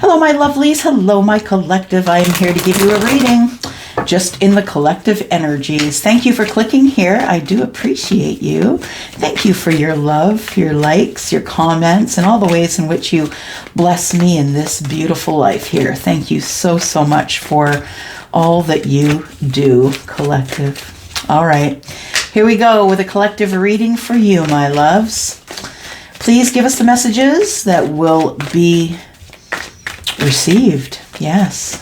Hello, my lovelies. Hello, my collective. I am here to give you a reading just in the collective energies. Thank you for clicking here. I do appreciate you. Thank you for your love, your likes, your comments, and all the ways in which you bless me in this beautiful life here. Thank you so, so much for all that you do, collective. All right, here we go with a collective reading for you, my loves. Please give us the messages that will be received. Yes.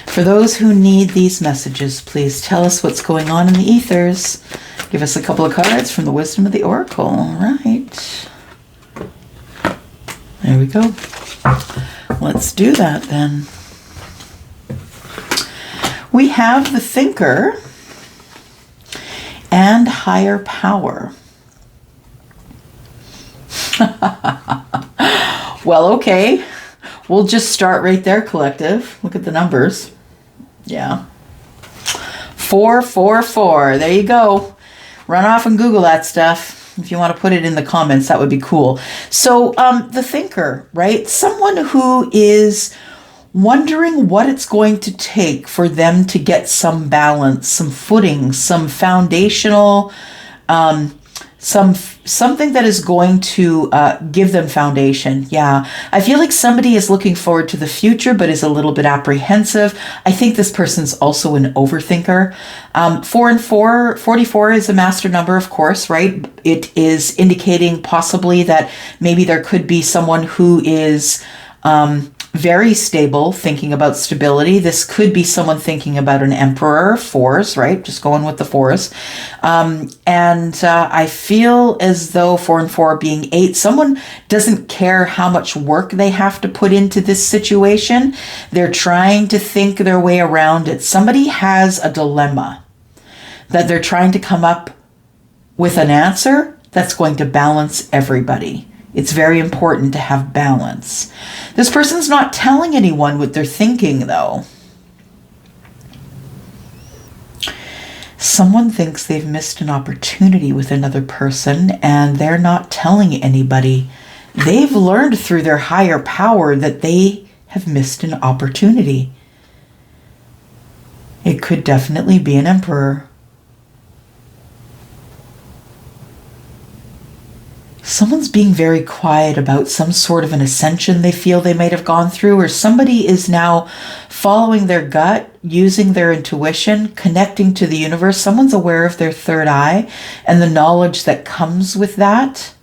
For those who need these messages, please tell us what's going on in the ethers. Give us a couple of cards from the wisdom of the oracle. All right. There we go. Let's do that then. We have the thinker and higher power. Well, okay. We'll just start right there, collective. Look at the numbers. Yeah. 444. There you go. Run off and Google that stuff. If you want to put it in the comments, that would be cool. So the thinker, right? Someone who is wondering what it's going to take for them to get some balance, some footing, some foundational, something that is going to give them foundation. Yeah, I feel like somebody is looking forward to the future, but is a little bit apprehensive. I think this person's also an overthinker. 4 and 4, 44 is a master number, of course, right? It is indicating possibly that maybe there could be someone who is very stable, thinking about stability. This could be someone thinking about an emperor, 4s, right? Just going with the 4s. I feel as though 4 and 4 being 8, someone doesn't care how much work they have to put into this situation. They're trying to think their way around it. Somebody has a dilemma that they're trying to come up with an answer that's going to balance everybody. It's very important to have balance. This person's not telling anyone what they're thinking, though. Someone thinks they've missed an opportunity with another person, and they're not telling anybody. They've learned through their higher power that they have missed an opportunity. It could definitely be an emperor. Someone's being very quiet about some sort of an ascension they feel they might have gone through, or somebody is now following their gut, using their intuition, connecting to the universe. Someone's aware of their third eye and the knowledge that comes with that.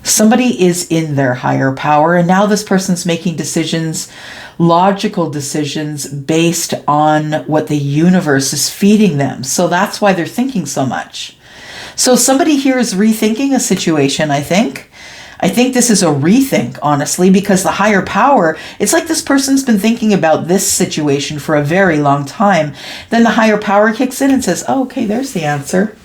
Somebody is in their higher power, and now this person's making decisions, logical decisions based on what the universe is feeding them. So that's why they're thinking so much. So somebody here is rethinking a situation, I think. I think this is a rethink, honestly, because the higher power, it's like this person's been thinking about this situation for a very long time. Then the higher power kicks in and says, oh, okay, there's the answer.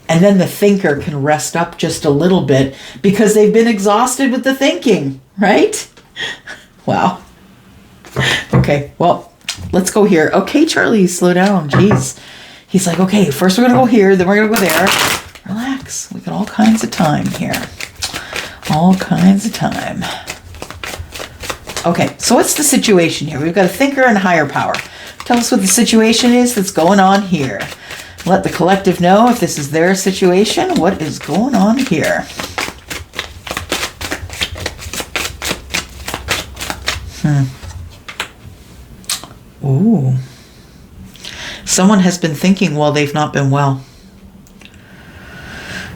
And then the thinker can rest up just a little bit because they've been exhausted with the thinking, right? Wow. Okay, well, let's go here. Okay, Charlie, slow down. Jeez. He's like, okay, first we're going to go here, then we're going to go there. Relax. We got all kinds of time here. All kinds of time. Okay, so what's the situation here? We've got a thinker and a higher power. Tell us what the situation is that's going on here. Let the collective know if this is their situation. What is going on here? Ooh. Someone has been thinking while they've not been well.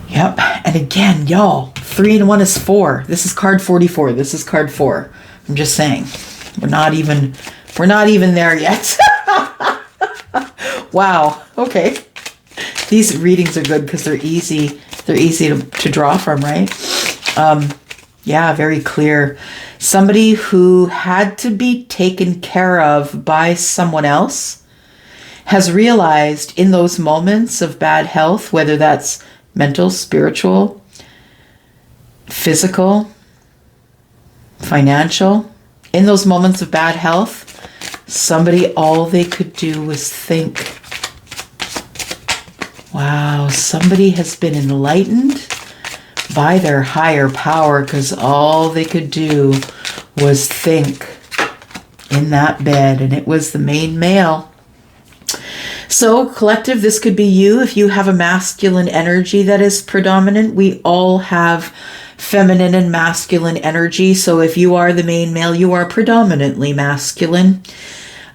Yep. And again, y'all, 3 and 1 is 4. This is card 44. This is card 4. I'm just saying. We're not even there yet. Wow. Okay. These readings are good because they're easy. They're easy to draw from, right? Yeah, very clear. Somebody who had to be taken care of by someone else has realized in those moments of bad health, whether that's mental, spiritual, physical, financial, in those moments of bad health, somebody, all they could do was think. Wow, somebody has been enlightened by their higher power because all they could do was think in that bed, and it was the main male. So collective, this could be you. If you have a masculine energy that is predominant, we all have feminine and masculine energy. So if you are the main male, you are predominantly masculine.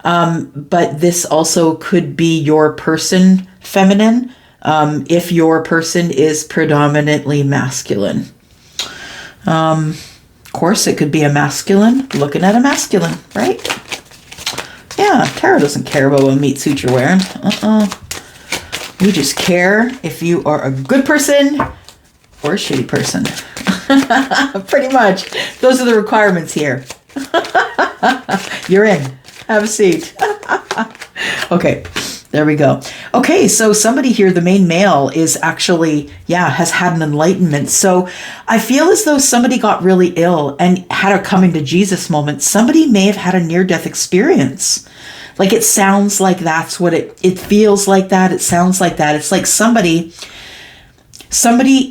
But this also could be your person feminine, if your person is predominantly masculine. Of course, it could be a masculine looking at a masculine, right? Yeah, tarot doesn't care about what meat suit you're wearing. We just care if you are a good person or a shitty person. Pretty much. Those are the requirements here. You're in. Have a seat. Okay, there we go. Okay, so somebody here, the main male, is actually, has had an enlightenment. So I feel as though somebody got really ill and had a coming to Jesus moment. Somebody may have had a near-death experience. Like, it sounds like that's what it feels like that. It sounds like that. It's like somebody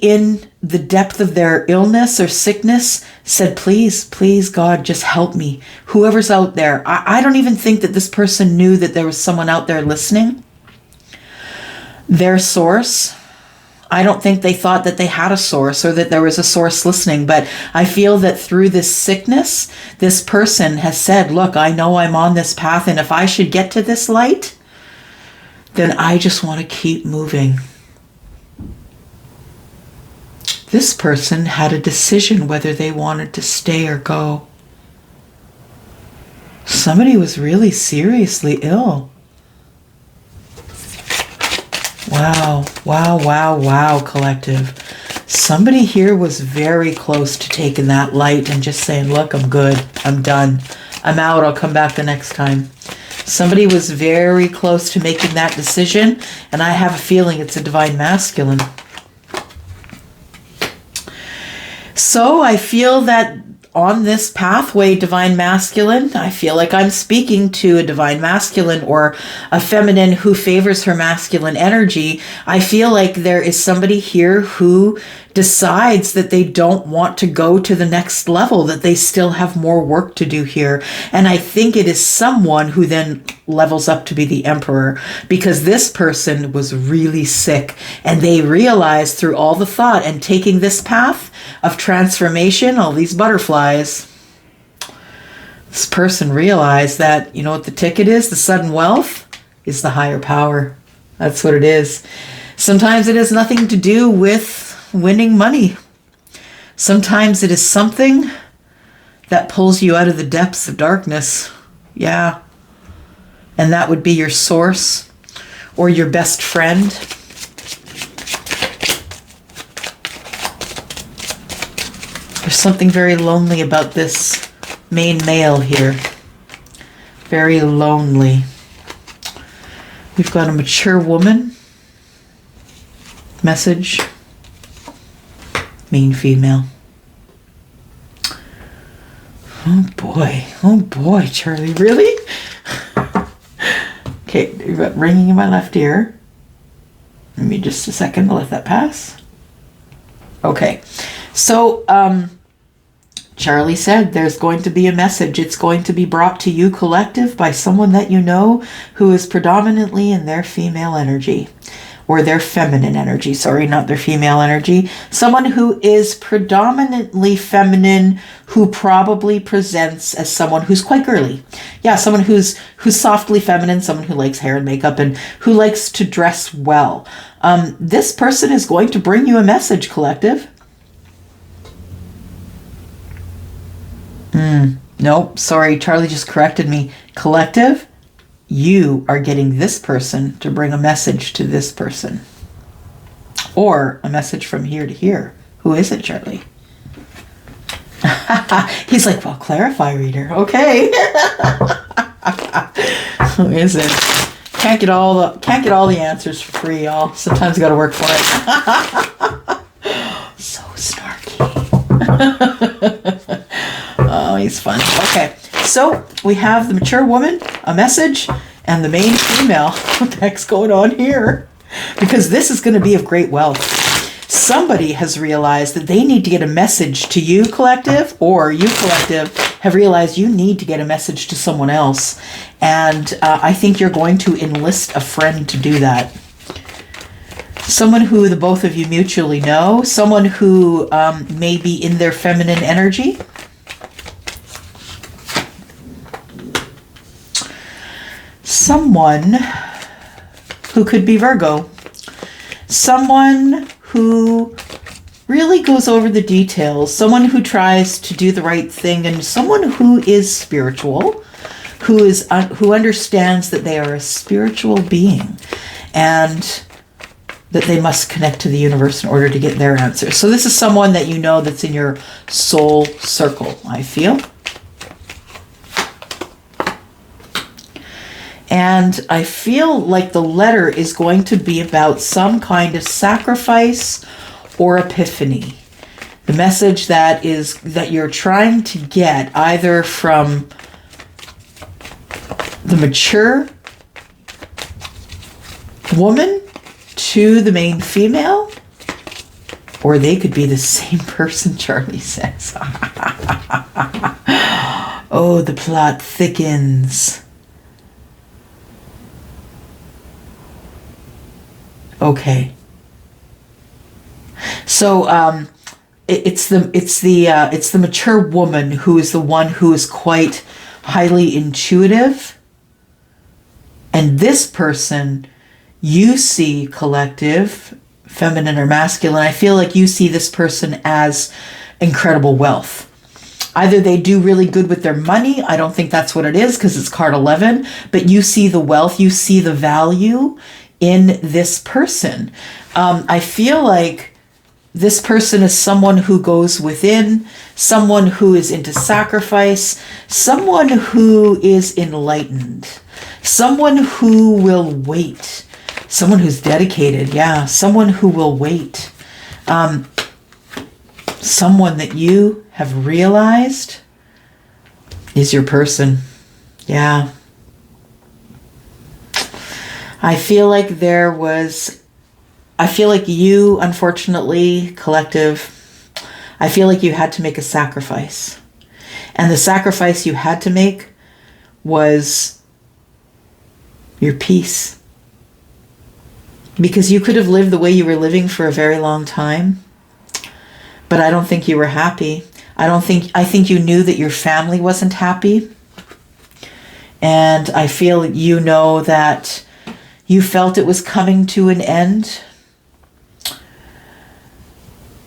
in the depth of their illness or sickness said, please, please, God, just help me. Whoever's out there. I don't even think that this person knew that there was someone out there listening. Their source, I don't think they thought that they had a source or that there was a source listening. But I feel that through this sickness, this person has said, look, I know I'm on this path, and if I should get to this light, then I just want to keep moving. This person had a decision whether they wanted to stay or go. Somebody was really seriously ill. Wow, wow, wow, wow, collective. Somebody here was very close to taking that light and just saying, look, I'm good. I'm done. I'm out. I'll come back the next time. Somebody was very close to making that decision, and I have a feeling it's a divine masculine. So I feel that on this pathway, divine masculine, I feel like I'm speaking to a divine masculine or a feminine who favors her masculine energy. I feel like there is somebody here who decides that they don't want to go to the next level, that they still have more work to do here. And I think it is someone who then levels up to be the emperor, because this person was really sick and they realized through all the thought and taking this path of transformation, all these butterflies, this person realized that, you know what the ticket is? The sudden wealth is the higher power. That's what it is. Sometimes it has nothing to do with winning money. Sometimes it is something that pulls you out of the depths of darkness. Yeah. And that would be your source or your best friend. There's something very lonely about this main male here. Very lonely. We've got a mature woman. Message. Main female. Oh boy, Charlie, really? Okay, you've got ringing in my left ear. Give me just a second to let that pass. Okay, so Charlie said there's going to be a message. It's going to be brought to you, collective, by someone that you know who is predominantly in their female energy. Or their feminine energy, sorry, not their female energy. Someone who is predominantly feminine, who probably presents as someone who's quite girly. Yeah, someone who's softly feminine, someone who likes hair and makeup and who likes to dress well. This person is going to bring you a message, collective. Nope, sorry, Charlie just corrected me. Collective, you are getting this person to bring a message to this person. Or a message from here to here. Who is it, Charlie? He's like, well, clarify, reader. Okay. Who is it? Can't get all the answers for free, y'all. Sometimes you gotta work for it. So snarky. Oh, he's funny. Okay. So we have the mature woman, a message, and the main female. What the heck's going on here? Because this is going to be of great wealth. somebody has realized that they need to get a message to you, collective, or you, collective, have realized you need to get a message to someone else. And I think you're going to enlist a friend to do that. Someone who the both of you mutually know, someone who may be in their feminine energy. Someone who could be Virgo. Someone who really goes over the details. Someone who tries to do the right thing, and someone who is spiritual, who understands that they are a spiritual being and that they must connect to the universe in order to get their answer. So this is someone that you know that's in your soul circle, I feel. And I feel like the letter is going to be about some kind of sacrifice or epiphany. The message that you're trying to get either from the mature woman to the main female, or they could be the same person, Charlie says. Oh, the plot thickens. Okay. So it's the mature woman who is the one who is quite highly intuitive. And this person, you see, collective, feminine or masculine, I feel like you see this person as incredible wealth. Either they do really good with their money. I don't think that's what it is because it's card 11. But you see the wealth. You see the value in this person. I feel like this person is someone who goes within, someone who is into sacrifice, someone who is enlightened, someone who will wait, someone who's dedicated, yeah, someone who will wait, someone that you have realized is your person, yeah. I feel like you, unfortunately, collective, I feel like you had to make a sacrifice. And the sacrifice you had to make was your peace. Because you could have lived the way you were living for a very long time, but I don't think you were happy. I think you knew that your family wasn't happy. And I feel you know that you felt it was coming to an end.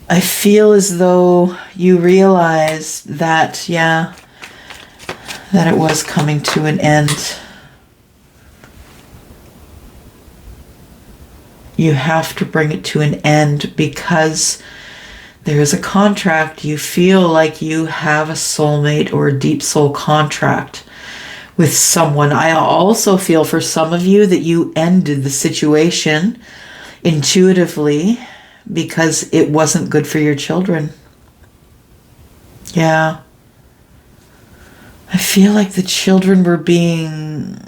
I feel as though you realized that, yeah, that it was coming to an end. You have to bring it to an end because there is a contract. You feel like you have a soulmate or a deep soul contract with someone. I also feel for some of you that you ended the situation intuitively because it wasn't good for your children. Yeah. I feel like the children were being,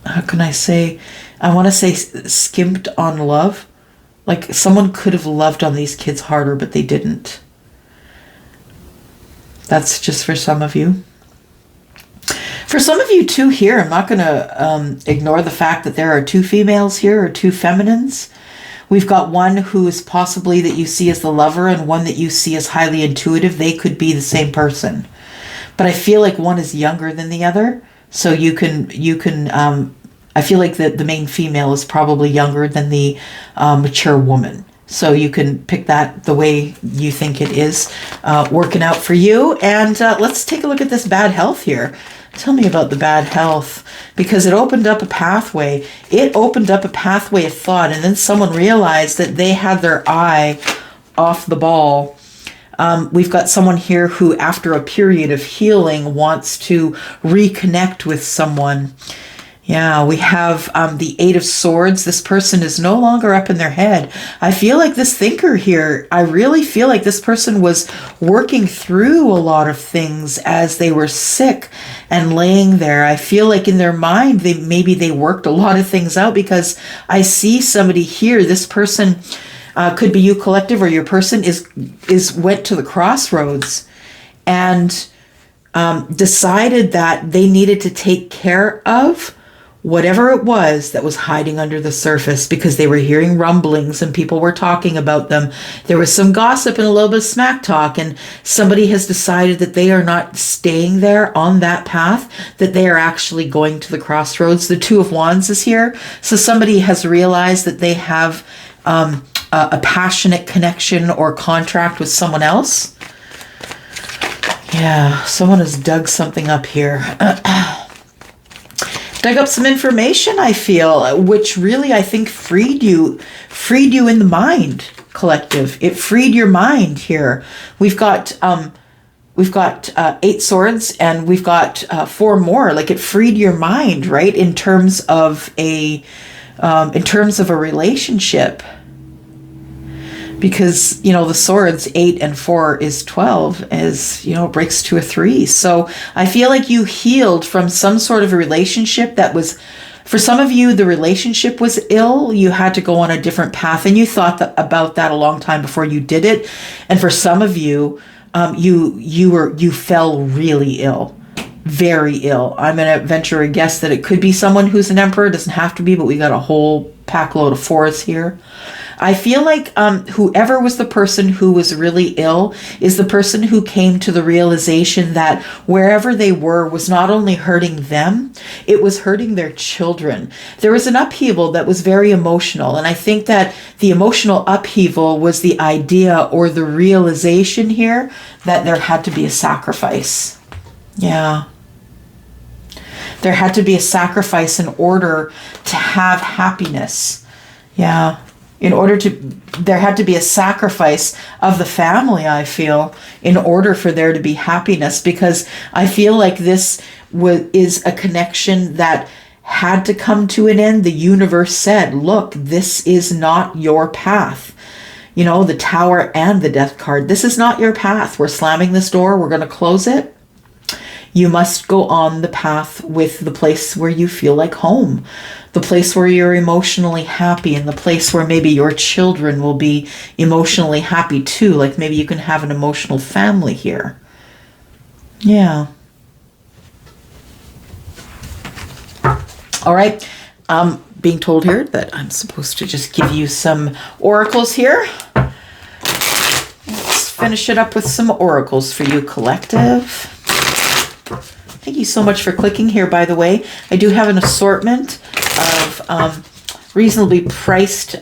how can I say, I want to say skimped on love. Like someone could have loved on these kids harder, but they didn't. That's just for some of you. For some of you too here, I'm not going to ignore the fact that there are two females here or two feminines. We've got one who is possibly that you see as the lover and one that you see as highly intuitive. They could be the same person. But I feel like one is younger than the other. So you can I feel like the main female is probably younger than the mature woman. So you can pick that the way you think it is working out for you. And let's take a look at this bad health here. Tell me about the bad health, because it opened up a pathway. It opened up a pathway of thought, and then someone realized that they had their eye off the ball. We've got someone here who, after a period of healing, wants to reconnect with someone. Yeah, we have the Eight of Swords. This person is no longer up in their head. I feel like this thinker here, I really feel like this person was working through a lot of things as they were sick and laying there. I feel like in their mind, maybe they worked a lot of things out, because I see somebody here, this person could be you collective, or your person went to the crossroads and decided that they needed to take care of whatever it was that was hiding under the surface, because they were hearing rumblings and people were talking about them. There was some gossip and a little bit of smack talk, and somebody has decided that they are not staying there on that path, that they are actually going to the crossroads. The Two of Wands is here. So somebody has realized that they have a passionate connection or contract with someone else. Yeah, someone has dug something up here. Dug up some information, I feel, which really, I think, freed you in the mind, collective. It freed your mind here. We've got 8 swords, and we've got 4 more. Like, it freed your mind, right? In terms of a relationship. Because, the swords, 8 and 4 is 12, breaks to a 3. So I feel like you healed from some sort of a relationship that was, for some of you, the relationship was ill. You had to go on a different path, and you thought about that a long time before you did it. And for some of you, you fell really ill. Very ill. I'm going to venture a guess that it could be someone who's an emperor. It doesn't have to be, but we got a whole pack load of 4s here. I feel like whoever was the person who was really ill is the person who came to the realization that wherever they were was not only hurting them, it was hurting their children. There was an upheaval that was very emotional, and I think that the emotional upheaval was the idea or the realization here that there had to be a sacrifice. Yeah. There had to be a sacrifice in order to have happiness. Yeah. There had to be a sacrifice of the family, I feel, in order for there to be happiness, because I feel like this is a connection that had to come to an end. The universe said, look, this is not your path. The Tower and the Death card. This is not your path. We're slamming this door. We're going to close it. You must go on the path with the place where you feel like home, the place where you're emotionally happy, and the place where maybe your children will be emotionally happy too. Like maybe you can have an emotional family here. Yeah. All right. Being told here that I'm supposed to just give you some oracles here. Let's finish it up with some oracles for you, collective. Thank you so much for clicking here, by the way. I do have an assortment of reasonably priced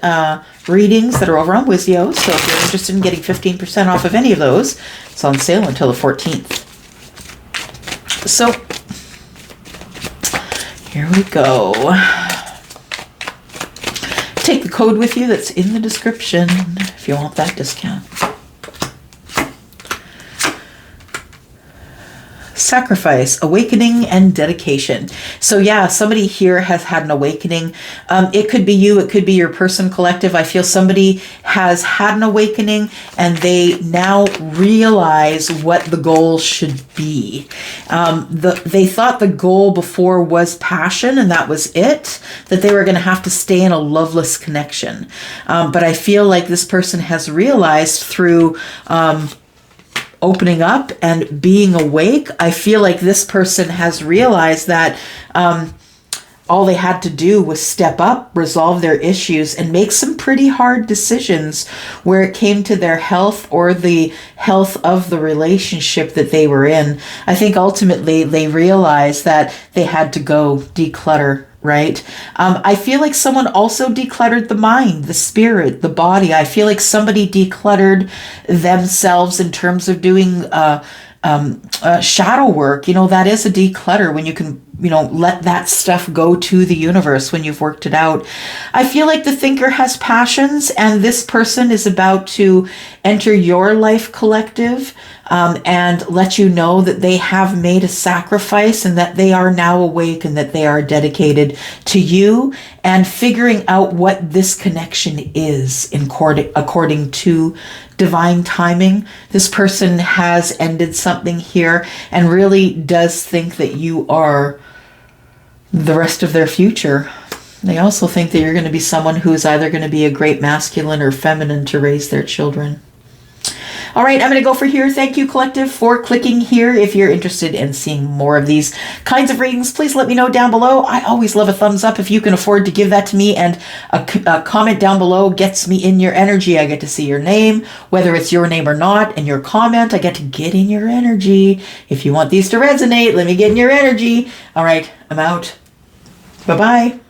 readings that are over on WISIO. So if you're interested in getting 15% off of any of those, it's on sale until the 14th. So here we go. Take the code with you that's in the description if you want that discount. Sacrifice, awakening, and dedication. So yeah, somebody here has had an awakening. It could be you, it could be your person, collective. I feel somebody has had an awakening and they now realize what the goal should be. They thought the goal before was passion, and that was it, that they were going to have to stay in a loveless connection. But I feel like this person has realized through opening up and being awake, I feel like this person has realized that all they had to do was step up, resolve their issues, and make some pretty hard decisions where it came to their health or the health of the relationship that they were in. I think ultimately they realized that they had to go declutter, right? I feel like someone also decluttered the mind, the spirit, the body. I feel like somebody decluttered themselves in terms of doing shadow work. That is a declutter, when you can, let that stuff go to the universe when you've worked it out. I feel like the thinker has passions, and this person is about to enter your life, collective, and let you know that they have made a sacrifice and that they are now awake and that they are dedicated to you and figuring out what this connection is according to divine timing. This person has ended something here and really does think that you are the rest of their future. They also think that you're going to be someone who's either going to be a great masculine or feminine to raise their children. All right, I'm going to go for here. Thank you, Collective, for clicking here. If you're interested in seeing more of these kinds of readings, please let me know down below. I always love a thumbs up if you can afford to give that to me, and a comment down below gets me in your energy. I get to see your name, whether it's your name or not, and your comment, I get to get in your energy. If you want these to resonate, let me get in your energy. All right, I'm out. Bye-bye.